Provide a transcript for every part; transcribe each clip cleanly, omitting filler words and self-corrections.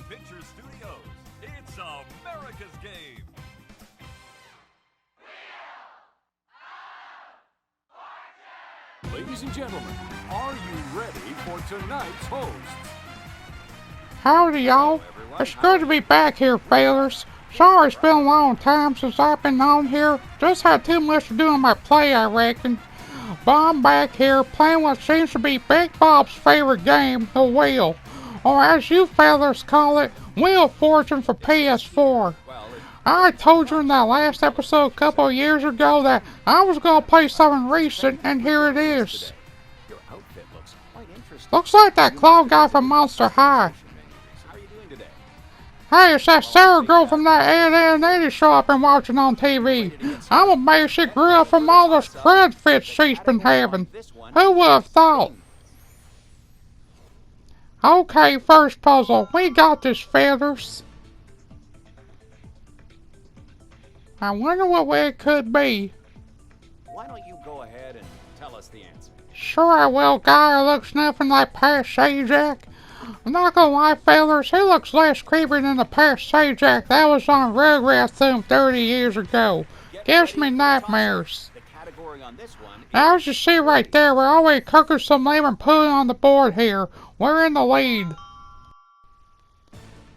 Picture Studios. It's America's game. Ladies and gentlemen, are you ready for tonight's hosts? Howdy, y'all. It's good to be back here, fellas. Sorry it's been a long time since I've been on here. Just had too much to do on my play, I reckon. But I'm back here playing what seems to be Big Bob's favorite game, the Wheel. Or as you fellas call it, Wheel of Fortune for PS4. I told you in that last episode a couple of years ago that I was gonna play something recent, and here it is. Looks like that clown guy from Monster High. Hey, it's that Sarah girl from that A&E show I've been watching on TV. I'm amazed she grew up from all those crud fits she's been having. Who would have thought? Okay, first puzzle. We got this, feathers. I wonder what way it could be. Why don't you go ahead and tell us the answer? Sure I will, guy who looks nothing like Past Sajak. I'm not gonna lie, fellas, he looks less creepy than the Past Sajak that was on Rugrats 30 years ago. Gives me nightmares. Now, as you see right there, we're already cooking some lemon pudding on the board here. We're in the lead.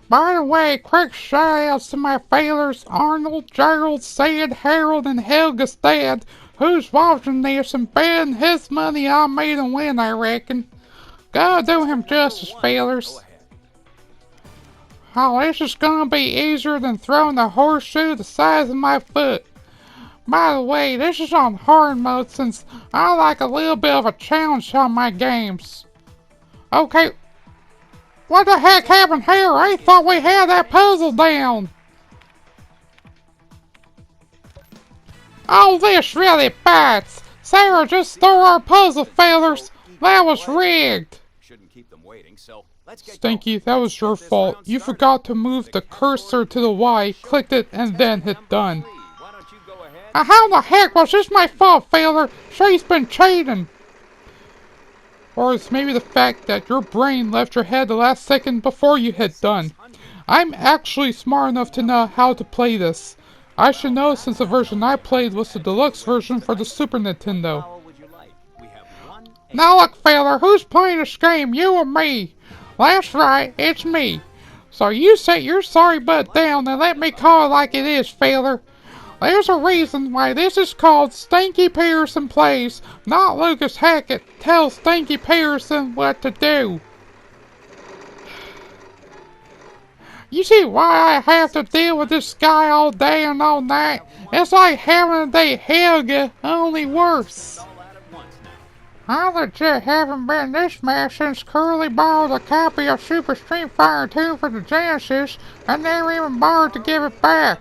By the way, quick shout-outs to my failures, Arnold, Gerald, Sid, Harold, and Helga's dad, who's watching this and betting his money on me to win, I reckon. Gotta do him justice, failures. Oh, this is gonna be easier than throwing a horseshoe the size of my foot. By the way, this is on hard mode since I like a little bit of a challenge on my games. Okay. What the heck happened here? I thought we had that puzzle down. Oh, this really bites. Sarah just stole our puzzle, fellas. That was rigged. Stinky, that was your fault. You forgot to move the cursor to the Y, clicked it, and then hit done. How the heck was this my fault, failure? She's been cheating. Or it's maybe the fact that your brain left your head the last second before you hit done. I'm actually smart enough to know how to play this. I should know since the version I played was the deluxe version for the Super Nintendo. Now look, failure, who's playing this game, you or me? That's right, it's me. So you set your sorry butt down and let me call it like it is, failure. There's a reason why this is called Stinky Peterson Plays, not Lucas Hackett tells Stinky Peterson what to do. You see why I have to deal with this guy all day and all night? It's like having to date Helga, only worse. I legit haven't been this mad since Curly borrowed a copy of Super Street Fighter 2 for the Genesis and never even bothered to give it back.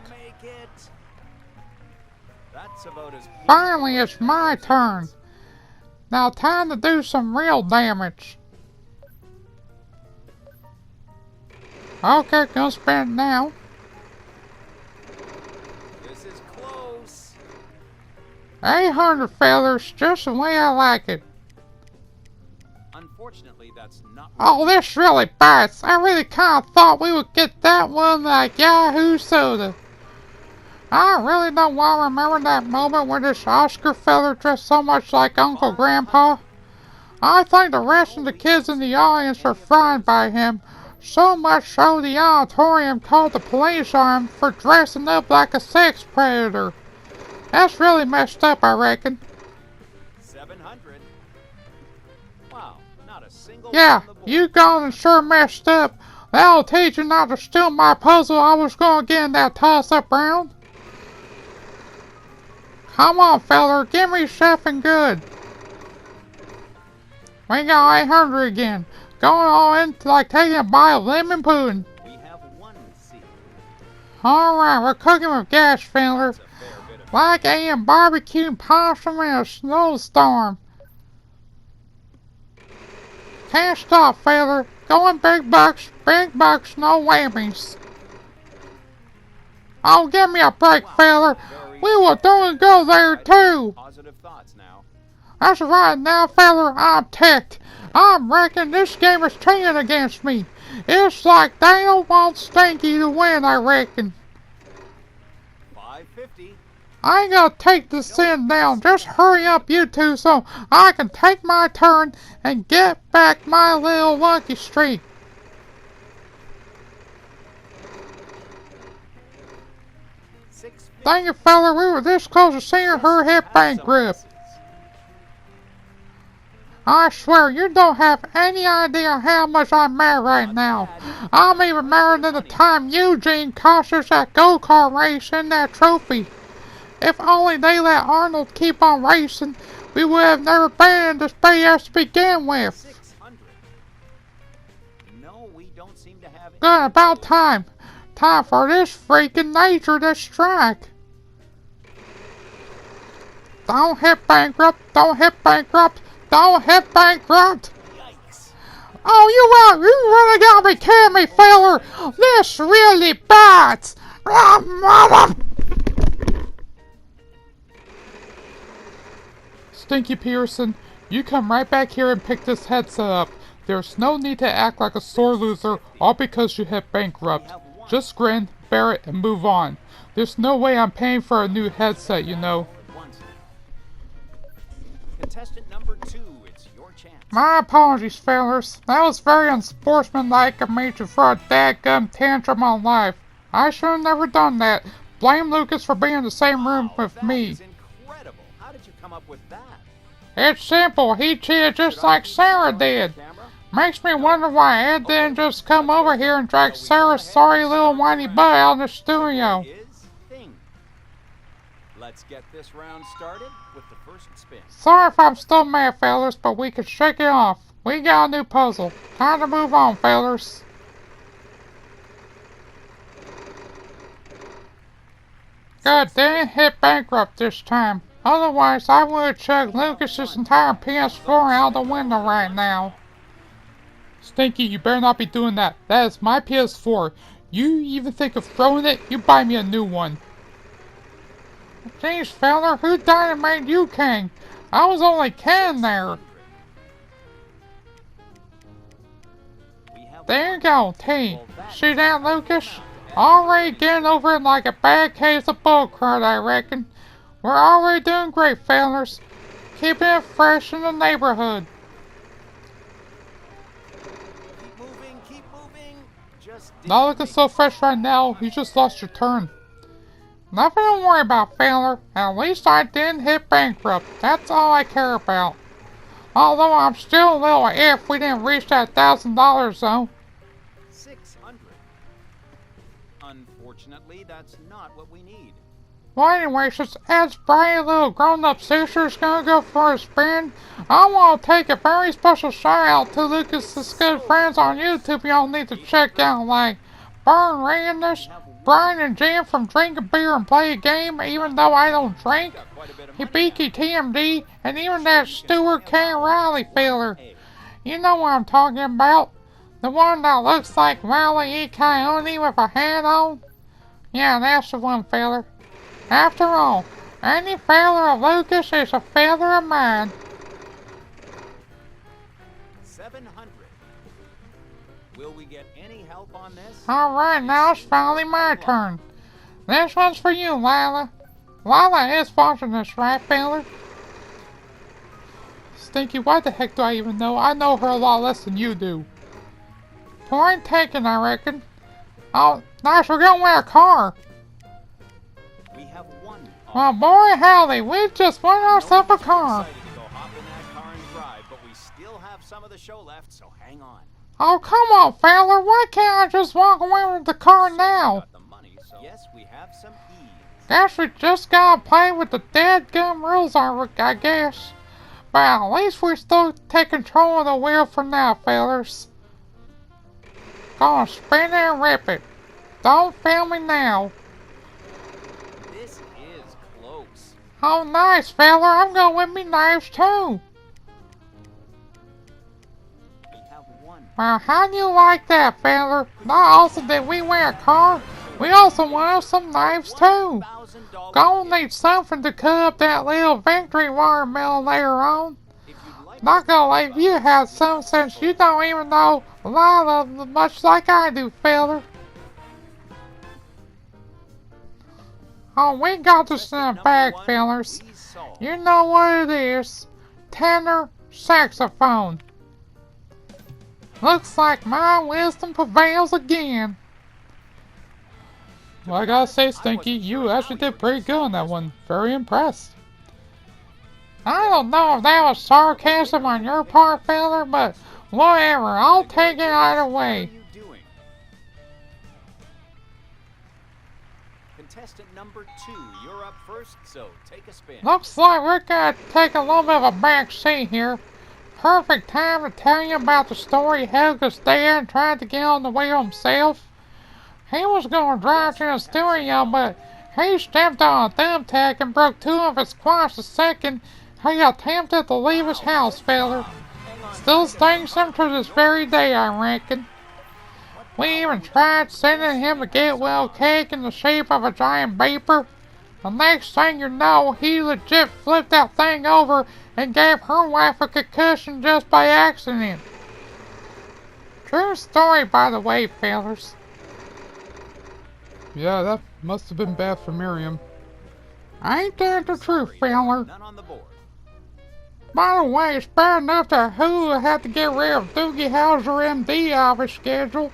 Finally, it's my turn. Now time to do some real damage. Okay, gonna spend it now. This is close. 800 feathers, just the way I like it. Unfortunately, that's not. Oh, this really bites. I really kinda thought we would get that one like Yahoo Soda. I really don't want to remember that moment when this Oscar fella dressed so much like Uncle Grandpa. I think the rest of the kids in the audience were frightened by him, so much so the auditorium called the police on him for dressing up like a sex predator. That's really messed up, I reckon. 700. Wow, not a single. Yeah, you gone and sure messed up. That'll teach you not to steal my puzzle I was gonna get in that toss-up round. Come on, feller, give me something good. We got 800 again. Going all in like taking a bite of lemon pudding. We have one seed. Alright, we're cooking with gas, feller. Like eating barbecue possum in a snowstorm. Can't stop, feller. Going big bucks, no whammies. Oh, give me a break, feller. We were doing good there, too. Positive thoughts now. That's right, now, feller, I'm ticked. I reckon this game is turning against me. It's like they don't want Stinky to win, I reckon. 550. I ain't gonna take this sin down. Just hurry up, you two, so I can take my turn and get back my little lucky streak. Dang it, fella, we were this close to seeing her hit bankrupt. I swear, you don't have any idea how much I'm mad right now. I'm even madder than the time Eugene cost us that go-kart race and that trophy. If only they let Arnold keep on racing, we would have never been in this BS to begin with. 600. No, we don't seem to have Good, about time. Time for this freaking nature to strike. Don't hit bankrupt, don't hit bankrupt, don't hit bankrupt. Yikes. Oh, you really gotta be kidding me, feller. This really bites. Mother. Stinky Peterson, you come right back here and pick this headset up. There's no need to act like a sore loser all because you hit bankrupt. Just grin, bear it, and move on. There's no way I'm paying for a new headset, you know. Contestant number 2, it's your chance. My apologies, fellas. That was very unsportsmanlike of me to throw a dadgum tantrum on life. I should have never done that. Blame Lucas for being in the same room with me. That is incredible. How did you come up with that? It's simple. He cheated just like Sarah did. Makes me wonder why Ed didn't just come over here and drag Sarah's sorry little whiny butt out in the studio. Let's get this round started with the first spin. Sorry if I'm still mad, fellas, but we can shake it off. We got a new puzzle. Time to move on, fellas. Good, they didn't hit bankrupt this time. Otherwise, I would have chugged Lucas's entire PS4 out the window right now. Stinky, you better not be doing that. That is my PS4. You even think of throwing it, you buy me a new one. Jeez, fella, who died and made you king? I was only king there. There you go, T. See that, Lucas? Already getting over it like a bad case of bullcrud, I reckon. We're already doing great, fellas. Keeping it fresh in the neighborhood. Keep moving. Not looking so fresh right now, you just lost your turn. Nothing to worry about, feller. At least I didn't hit bankrupt. That's all I care about. Although I'm still a little if we didn't reach that $1,000 zone. 600. Unfortunately, that's not what we need. Well, anyway, since Ed's bright little grown-up sister's gonna go for a spin, I want to take a very special shout out to Lucas's good friends on YouTube y'all need to check out, like Burn Randomness, Brian and Jim from Drink a Beer and Play a Game, even though I don't drink, Hibiki TMD, and even that Stuart K. Riley feller. You know what I'm talking about? The one that looks like Riley E. Coyote with a hat on? Yeah, that's the one, feller. After all, any feather of Lucas is a feather of mine. 700. Will we get any help on this? Alright, now it's finally my turn. This one's for you, Lila. Lila is watching this, right, feller? Stinky, why the heck do I even know? I know her a lot less than you do. Point taken, I reckon. Oh, nice, we're gonna win a car. We have one. Well, boy, howdy, we just won ourselves a car. Excited to go hop in that car and drive, but we still have some of the show left, so hang on. Oh, come on, feller. Why can't I just walk away with the car now? Got the money, so yes, we have some ease. Guess we just gotta play with the dadgum rules, I guess. But at least we still take control of the wheel for now, fellers. Gonna spin it and rip it. Don't fail me now. This is close. Oh, nice, feller. I'm going with me knives, too. We have one. Well, how do you like that, feller? Not also did we win a car, we also won some knives, too. $1,000. Gonna need something to cut up that little victory watermelon later on. If you'd like Not gonna let you have some since you don't even know a lot of them much like I do, fella. Oh, we got this in the bag, fellers. You know what it is. Tenor saxophone. Looks like my wisdom prevails again. Well, I gotta say, Stinky, you actually did pretty good on that one. Very impressed. I don't know if that was sarcasm on your part, fella, but whatever. I'll take it either way. Contestant number 2, you're up first, so take a spin. Looks like we're gonna take a little bit of a back seat here. Perfect time to tell you about the story Helga was there and tried to get on the wheel himself. He was gonna drive to the studio, but he stepped on a thumbtack and broke 2 of his quads the second he attempted to leave his house, fella. Still stings him to this very day, I reckon. We even tried sending him a get-well cake in the shape of a giant vapor. The next thing you know, he legit flipped that thing over and gave her wife a concussion just by accident. True story, by the way, fellers. Yeah, that must have been bad for Miriam. Ain't that the truth, feller? By the way, it's bad enough that Hulu had to get rid of Doogie Howser MD off his schedule.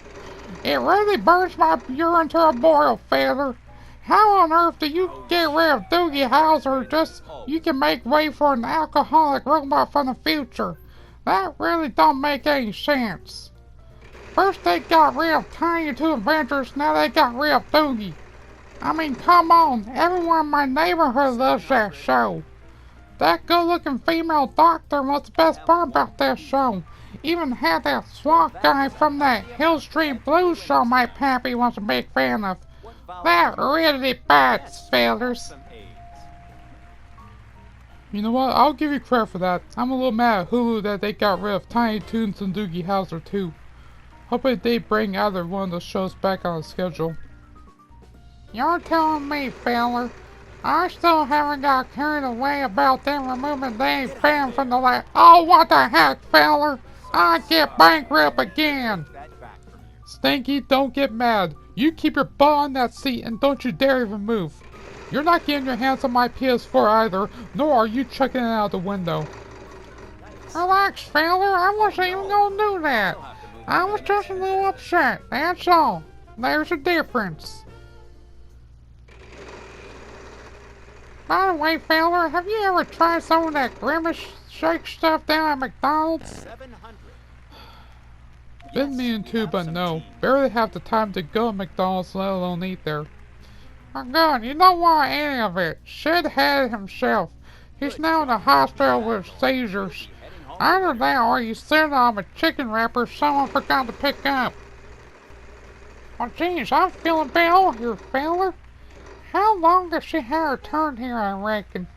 It really burns my urine to a boil, feather. How on earth do you get rid of Doogie Howser just so you can make way for an alcoholic robot from the future? That really don't make any sense. First they got rid of Tiny Two Adventures, now they got rid of Doogie. I mean, come on, everyone in my neighborhood loves that show. That good-looking female doctor was the best part about that show. Even had that SWAT guy from that Hill Street Blues show my pappy was a big fan of. That really bites, fellers. You know what? I'll give you credit for that. I'm a little mad at Hulu that they got rid of Tiny Toons and Doogie Howser too. Hopefully they bring either one of those shows back on the schedule. You're telling me, feller. I still haven't got carried away about them removing Dave Fan from the last. Oh, what the heck, feller? I get bankrupt again. Stinky, don't get mad. You keep your butt on that seat and don't you dare even move. You're not getting your hands on my PS4 either, nor are you chucking it out the window. Relax, feller. I wasn't even gonna do that. I was just a little upset, that's all. There's a difference. By the way, feller, have you ever tried some of that Grimace Shake stuff down at McDonald's? Been meaning to, but no. Barely have the time to go to McDonald's, let alone eat there. Oh good, you don't want any of it. Sid had it himself. He's now in the hospital with seizures. Either that or he's sitting on a chicken wrapper someone forgot to pick up. Oh jeez, I'm feeling bad old here, feller. How long does she have her turn here, I reckon?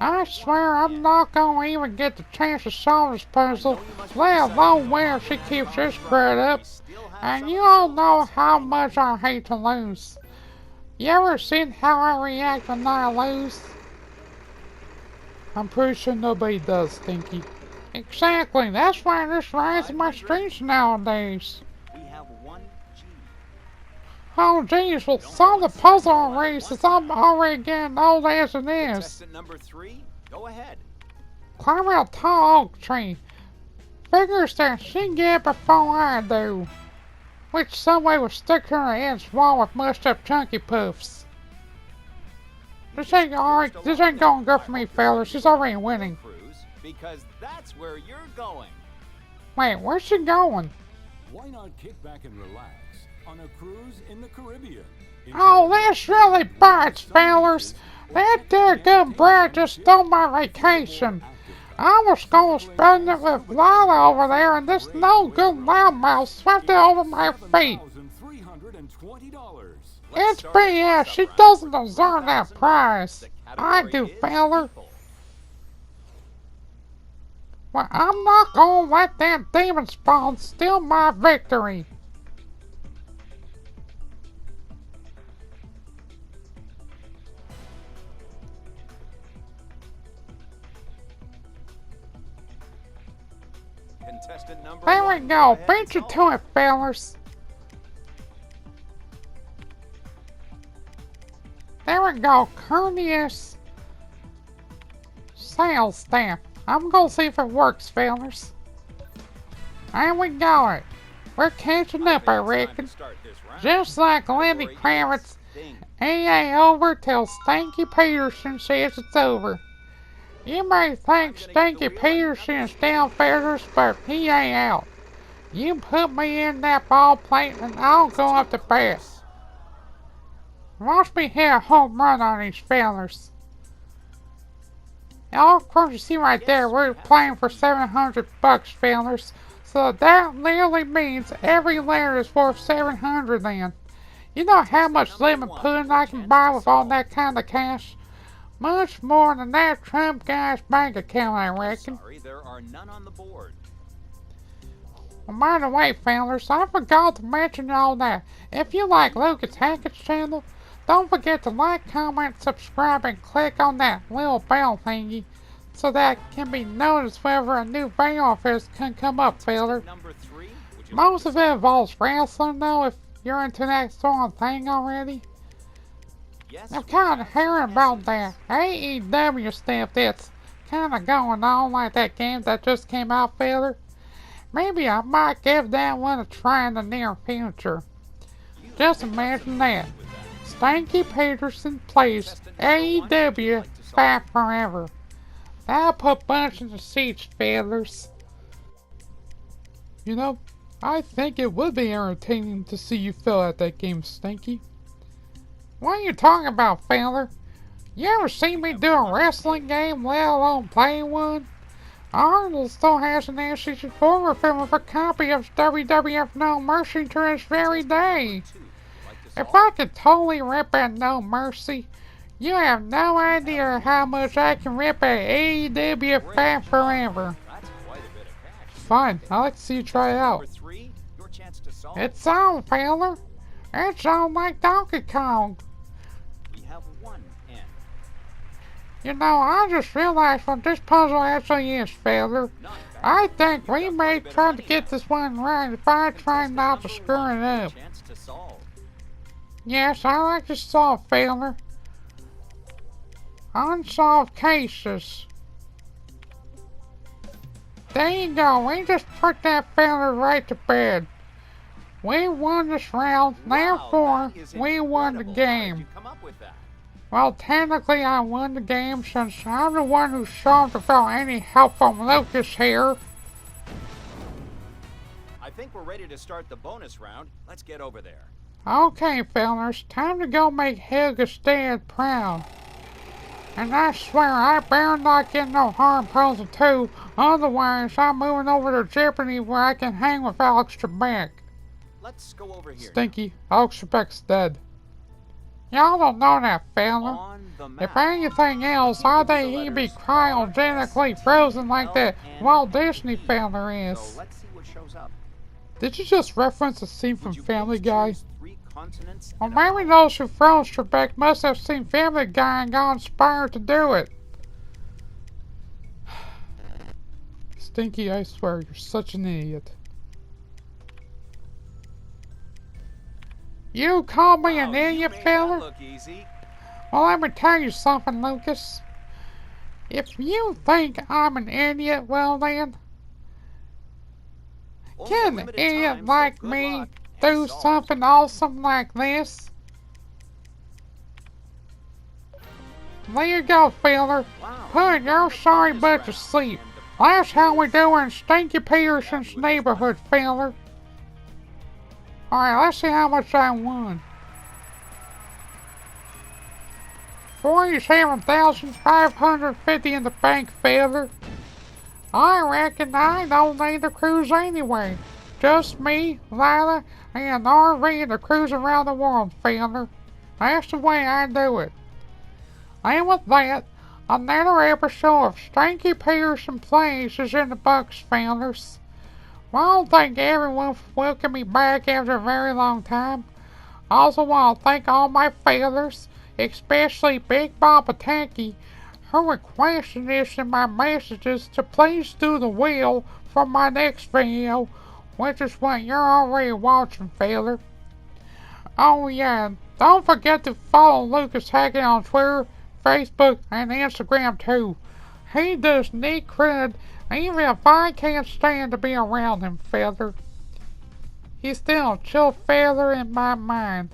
I swear I'm not gonna even get the chance to solve this puzzle, let alone where she keeps this crud up. And you all know how much I hate to lose. You ever seen how I react when I lose? I'm pretty sure nobody does, Stinky. Exactly, that's why this rides in my streets nowadays. Oh jeez, well solve the puzzle already since I'm already getting old as it is. Contestant number 3, go ahead. Climb a tall oak tree. Figures that she can get before I do. Which somebody will stick her in the edge wall with mushed up chunky puffs. This ain't gonna go for me, fellas. She's already winning. Because that's where you're going. Wait, where's she going? Why not kick back and relax on a cruise in the Caribbean? Oh, this really bites, fellas. That there good Brad just stole my vacation. I was gonna spend it with Lila over there, and this no good loudmouth swept it over my feet. It's BS. She doesn't deserve that prize. I do, fella. Well, I'm not gonna let that demon spawn steal my victory. contestant number There we one. go. ahead Beat and you go. to it, fellas. There we go. Courteous sales staff. I'm gonna see if it works, fellas. There we go. We're catching up, I think it's time to reckon. start this round. Just like Lenny Category is Kravitz. Sting. He ain't over till Stinky Peterson says it's over. You may think Stinky Peterson's down, fellas, but he ain't out. You put me in that ball plate and I'll go up to bat. Watch me hit a home run on these fellers. Oh, of course, you see right there, we're playing for $700, fellers. So that literally means every layer is worth 700 then. You know how much lemon pudding I can buy with all that kind of cash? Much more than that Trump guy's bank account, I reckon. Sorry, there are none on the board. Well, by the way, fellers, I forgot to mention all that. If you like Lucas Hackett's channel, don't forget to like, comment, subscribe, and click on that little bell thingy so that can be noticed whenever a new video of his can come up, feller. Number 3. Would you Most like of it involves wrestling, though, if you're into that sort of thing already. Yes, I'm we kind of have some hearing about guesses. that AEW stuff that's kind of going on, like that game that just came out, feller. Maybe I might give that one a try in the near future. You Just picked up imagine some that. points with that. Stinky Peterson Plays AEW back forever. That'll put bunch in the seats, fellers. You know, I think it would be entertaining to see you fail at that game, Stinky. What are you talking about, feller? You ever seen me do a wrestling game, let alone play one? Arnold still has an N64 with him with a copy of WWF No Mercy to this very day. If I could totally rip at No Mercy, you have no idea how much I can rip at AEW back forever. That's quite a bit of cash. Fine, I'd like to see you try it out. Number 3, your chance to solve. It's on, feller. It's on like Donkey Kong. We have 1 N. You know, I just realized what this puzzle actually is, feller. Not bad. I think You we got may quite a bit of try to money get now. this one right if I try Contestant not to number screw 1, it up. chance to solve. Yes, I like to solve, feller. Unsolved cases. There you go, we just put that feller right to bed. We won this round, therefore, Wow, that is we won the incredible. How did game. you come up with that? Well, technically I won the game since I'm the one who solved without any help from Lucas here. I think we're ready to start the bonus round. Let's get over there. Okay, fellas, time to go make Helga's dad proud. And I swear I better not get no harm puzzle too, otherwise I'm moving over to Jeopardy where I can hang with Alex Trebek. Let's go over here. Stinky, Alex Trebek's dead. Y'all don't know that, fella. On the map. If anything else, I think he'd be cryogenically frozen like that Walt Disney fella is. So let's see what shows up. Did you just reference a scene from Would you Family please Guy? choose 3 continents Well, and a maybe those who froze Trebek must have seen Family Guy and got inspired to do it. Stinky, I swear, you're such an idiot. You call me an Wow, you idiot, made that fella? look easy. Well, let me tell you something, Lucas. If you think I'm an idiot, well then, Only can a an limited idiot time, so like good me luck and do solve. something awesome like this? There you go, fella. Wow, Put your sorry butt to sleep. That's how we do in Stinky Peterson's neighborhood, fella. Alright, let's see how much I won. 47,550 in the bank, fella. I reckon I don't need to cruise anyway. Just me, Lila, and an RV to cruise around the world, fella. That's the way I do it. And with that, another episode of Stinky Peterson Plays is in the books, fellas. Well, I want to thank everyone for welcoming me back after a very long time. I also want to thank all my fellas, especially Big Bob Pataki, who requested this in my messages to please do the wheel for for my next video, which is what you're already watching, feller. Oh yeah, don't forget to follow Lucas Hackett on Twitter, Facebook, and Instagram too. He does neat cred, even if I can't stand to be around him, feller. He's still a chill feller in my mind.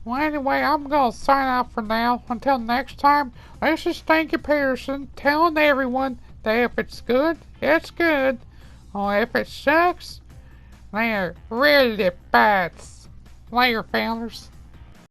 Well, anyway, I'm gonna sign out for now. Until next time, this is Stinky Peterson telling everyone that if it's good, it's good. Or if it sucks, then it really bites. Later, fellas.